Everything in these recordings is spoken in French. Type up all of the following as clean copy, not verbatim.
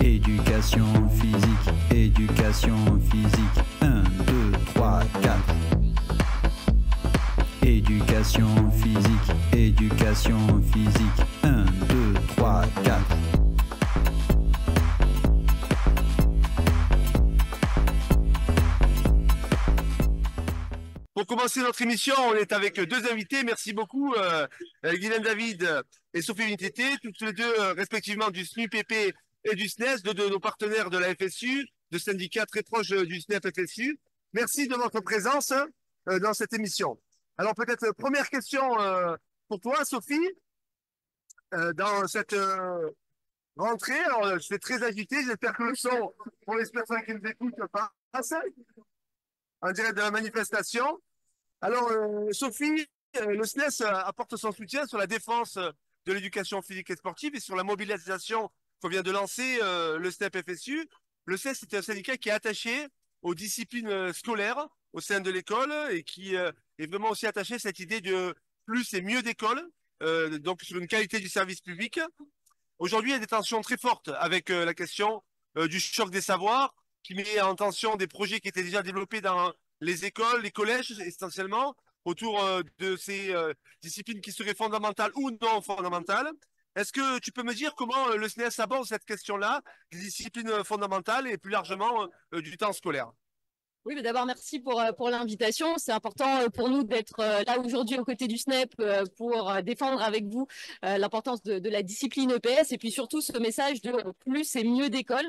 Éducation physique, éducation physique. 1, 2, 3, 4. Éducation physique, éducation physique. 1, 2, 3, 4. Pour commencer notre émission, on est avec deux invités. Merci beaucoup, Guylaine David et Sophie Vintété, toutes les deux respectivement du SNUPP et du SNES, deux de nos partenaires de la FSU, de syndicats très proches du SNEP-FSU. Merci de votre présence dans cette émission. Alors peut-être première question pour toi, Sophie, dans cette rentrée. Alors je suis très agité, j'espère que le son pour les personnes qui nous écoutent passe en direct de la manifestation. Alors, Sophie, le SNES apporte son soutien sur la défense de l'éducation physique et sportive et sur la mobilisation qu'on vient de lancer, le SNEP-FSU. Le SNES est un syndicat qui est attaché aux disciplines scolaires au sein de l'école et qui est vraiment aussi attaché à cette idée de plus et mieux d'école, donc sur une qualité du service public. Aujourd'hui, il y a des tensions très fortes avec la question du choc des savoirs qui met en tension des projets qui étaient déjà développés dans les écoles, les collèges essentiellement, autour de ces disciplines qui seraient fondamentales ou non fondamentales. Est-ce que tu peux me dire comment le SNES aborde cette question-là, des disciplines fondamentales et plus largement du temps scolaire? Oui, mais d'abord, merci pour l'invitation. C'est important pour nous d'être là aujourd'hui aux côtés du SNEP pour défendre avec vous l'importance de la discipline EPS et puis surtout ce message de plus et mieux d'école.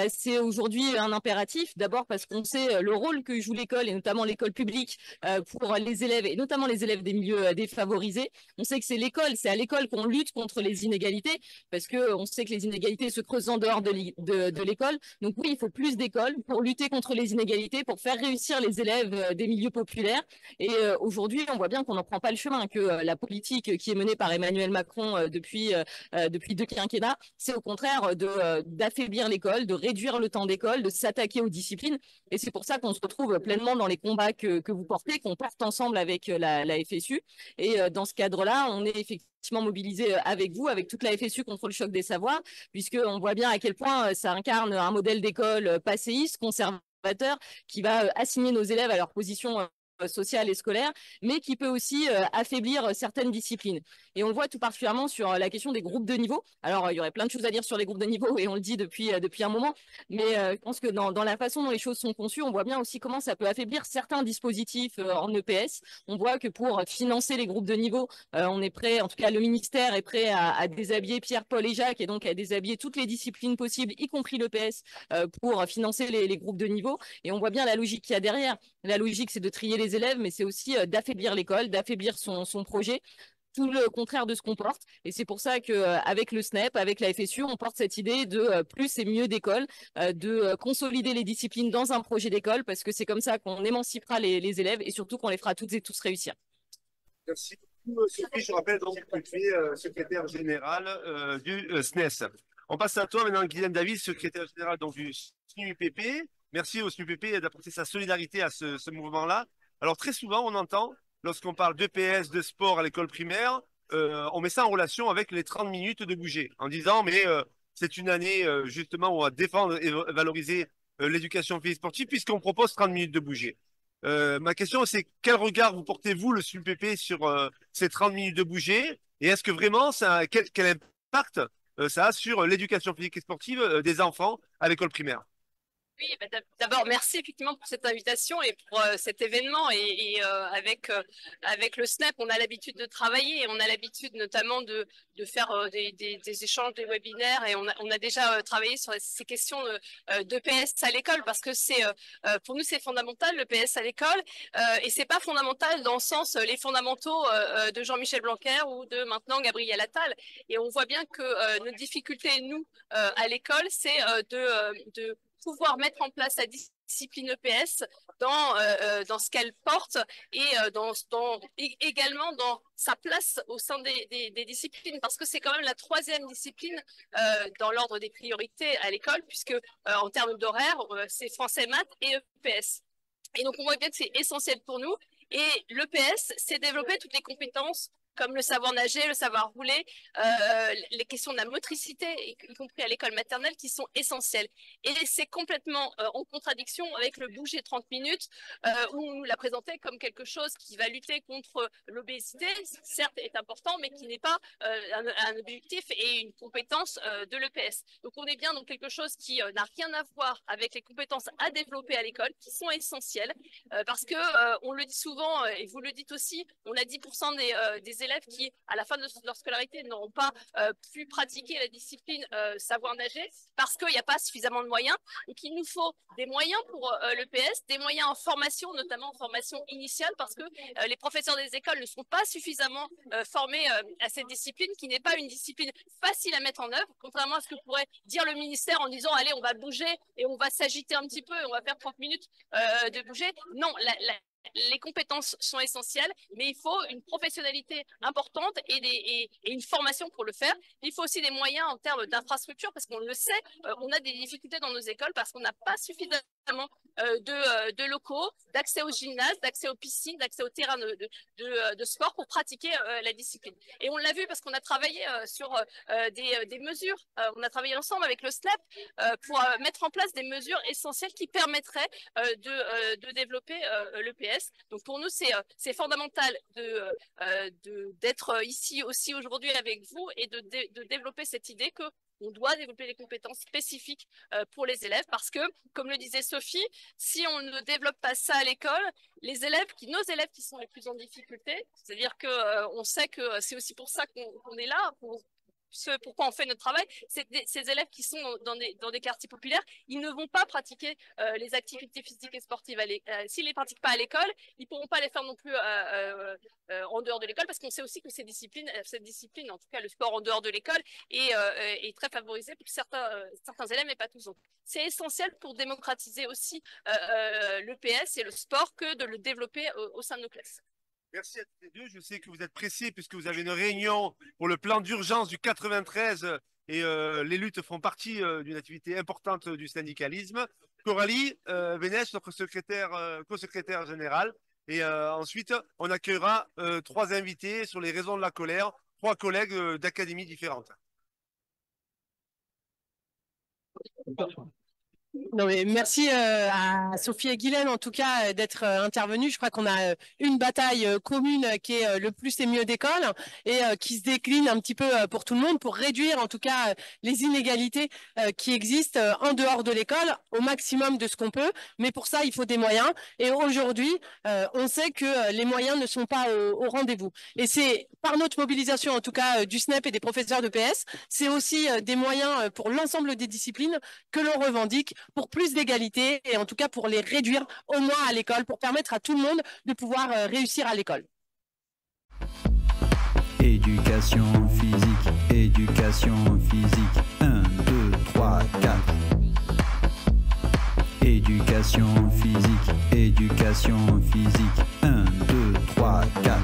C'est aujourd'hui un impératif, d'abord parce qu'on sait le rôle que joue l'école et notamment l'école publique pour les élèves et notamment les élèves des milieux défavorisés. On sait que c'est à l'école qu'on lutte contre les inégalités parce que on sait que les inégalités se creusent en dehors de l'école. Donc oui, il faut plus d'écoles pour lutter contre les inégalités, pour faire réussir les élèves des milieux populaires. Et aujourd'hui, on voit bien qu'on n'en prend pas le chemin, que la politique qui est menée par Emmanuel Macron depuis deux quinquennats, c'est au contraire d'affaiblir l'école, de réduire le temps d'école, de s'attaquer aux disciplines. Et c'est pour ça qu'on se retrouve pleinement dans les combats que vous portez, qu'on porte ensemble avec la FSU. Et dans ce cadre-là, on est effectivement mobilisé avec vous, avec toute la FSU contre le choc des savoirs, puisqu'on voit bien à quel point ça incarne un modèle d'école passéiste, conservateur, qui va assigner nos élèves à leur position sociale et scolaire, mais qui peut aussi affaiblir certaines disciplines. Et on le voit tout particulièrement sur la question des groupes de niveau. Alors, il y aurait plein de choses à dire sur les groupes de niveau, et on le dit depuis un moment, mais je pense que dans la façon dont les choses sont conçues, on voit bien aussi comment ça peut affaiblir certains dispositifs en EPS. On voit que pour financer les groupes de niveau, on est prêt, en tout cas le ministère est prêt à déshabiller Pierre, Paul et Jacques, et donc à déshabiller toutes les disciplines possibles, y compris l'EPS, pour financer les groupes de niveau. Et on voit bien la logique qu'il y a derrière. La logique, c'est de trier les élèves, mais c'est aussi d'affaiblir l'école, d'affaiblir son projet, tout le contraire de ce qu'on porte. Et c'est pour ça qu'avec le SNEP, avec la FSU, on porte cette idée de plus et mieux d'école, de consolider les disciplines dans un projet d'école, parce que c'est comme ça qu'on émancipera les élèves et surtout qu'on les fera toutes et tous réussir. Merci beaucoup, Sophie. Je rappelle donc que tu es secrétaire général du SNES. On passe à toi maintenant, Guylaine David, secrétaire général donc, du SNUPP. Merci au SNUPP d'apporter sa solidarité à ce mouvement-là. Alors très souvent, on entend, lorsqu'on parle d'EPS, de sport à l'école primaire, on met ça en relation avec les 30 minutes de bouger, en disant, mais c'est une année justement où on va défendre et valoriser l'éducation physique sportive, puisqu'on propose 30 minutes de bouger. Ma question, c'est quel regard vous portez-vous, le SNUPP, sur ces 30 minutes de bouger? Et est-ce que vraiment, quel impact ça a sur l'éducation physique et sportive des enfants à l'école primaire? Oui, bah, d'abord, merci effectivement pour cette invitation et pour cet événement. Avec le SNEP, on a l'habitude de travailler et on a l'habitude notamment de faire des échanges, des webinaires et on a déjà travaillé sur ces questions d'EPS à l'école parce que pour nous, c'est fondamental, l'EPS à l'école. Et c'est pas fondamental dans le sens les fondamentaux de Jean-Michel Blanquer ou de maintenant Gabriel Attal. Et on voit bien que notre difficulté, nous, à l'école, c'est de pouvoir mettre en place la discipline EPS dans ce qu'elle porte et également dans sa place au sein des disciplines, parce que c'est quand même la troisième discipline dans l'ordre des priorités à l'école, puisque en termes d'horaire, c'est français, maths et EPS. Et donc, on voit bien que c'est essentiel pour nous. Et l'EPS, c'est développer toutes les compétences comme le savoir nager, le savoir rouler, les questions de la motricité, y compris à l'école maternelle, qui sont essentielles. Et c'est complètement en contradiction avec le bouger 30 minutes, où on nous l'a présenté comme quelque chose qui va lutter contre l'obésité, certes est important, mais qui n'est pas un objectif et une compétence de l'EPS. Donc on est bien dans quelque chose qui n'a rien à voir avec les compétences à développer à l'école, qui sont essentielles, parce que on le dit souvent, et vous le dites aussi, on a 10% des élèves qui, à la fin de leur scolarité, n'auront pas pu pratiquer la discipline savoir nager, parce qu'il n'y a pas suffisamment de moyens. Donc il nous faut des moyens pour l'EPS, des moyens en formation, notamment en formation initiale, parce que les professeurs des écoles ne sont pas suffisamment formés à cette discipline, qui n'est pas une discipline facile à mettre en œuvre, contrairement à ce que pourrait dire le ministère en disant allez, on va bouger et on va s'agiter un petit peu et on va faire 30 minutes de bouger. Non, les compétences sont essentielles, mais il faut une professionnalité importante et une formation pour le faire. Il faut aussi des moyens en termes d'infrastructure, parce qu'on le sait, on a des difficultés dans nos écoles parce qu'on n'a pas suffisamment de locaux, d'accès aux gymnases, d'accès aux piscines, d'accès aux terrains de sport pour pratiquer la discipline. Et on l'a vu parce qu'on a travaillé sur des mesures, on a travaillé ensemble avec le SNEP pour mettre en place des mesures essentielles qui permettraient de développer l'EPS. Donc pour nous, c'est fondamental d'être ici aussi aujourd'hui avec vous et de développer cette idée que on doit développer des compétences spécifiques pour les élèves, parce que, comme le disait Sophie, si on ne développe pas ça à l'école, nos élèves qui sont les plus en difficulté, c'est-à-dire que on sait que c'est aussi pour ça qu'on est là, pourquoi on fait notre travail, ces élèves qui sont dans des quartiers populaires, ils ne vont pas pratiquer les activités physiques et sportives. S'ils ne les pratiquent pas à l'école, ils ne pourront pas les faire non plus en dehors de l'école, parce qu'on sait aussi que cette discipline, en tout cas le sport en dehors de l'école, est très favorisé pour certains élèves, mais pas tous. Donc, c'est essentiel pour démocratiser aussi l'EPS et le sport que de le développer au sein de nos classes. Merci à tous les deux. Je sais que vous êtes pressés puisque vous avez une réunion pour le plan d'urgence du 93 et les luttes font partie d'une activité importante du syndicalisme. Coralie Vénès, notre co-secrétaire générale. Et ensuite, on accueillera 3 invités sur les raisons de la colère, 3 collègues d'académies différentes. Non, mais merci à Sophie et Guylaine en tout cas d'être intervenus. Je crois qu'on a une bataille commune qui est le plus et mieux d'école et qui se décline un petit peu pour tout le monde pour réduire en tout cas les inégalités qui existent en dehors de l'école au maximum de ce qu'on peut. Mais pour ça, il faut des moyens. Et aujourd'hui, on sait que les moyens ne sont pas au rendez-vous. Et c'est par notre mobilisation en tout cas du SNEP et des professeurs de PS, c'est aussi des moyens pour l'ensemble des disciplines que l'on revendique pour plus d'égalité et en tout cas pour les réduire au moins à l'école, pour permettre à tout le monde de pouvoir réussir à l'école. Éducation physique, 1, 2, 3, 4. Éducation physique, 1, 2, 3, 4.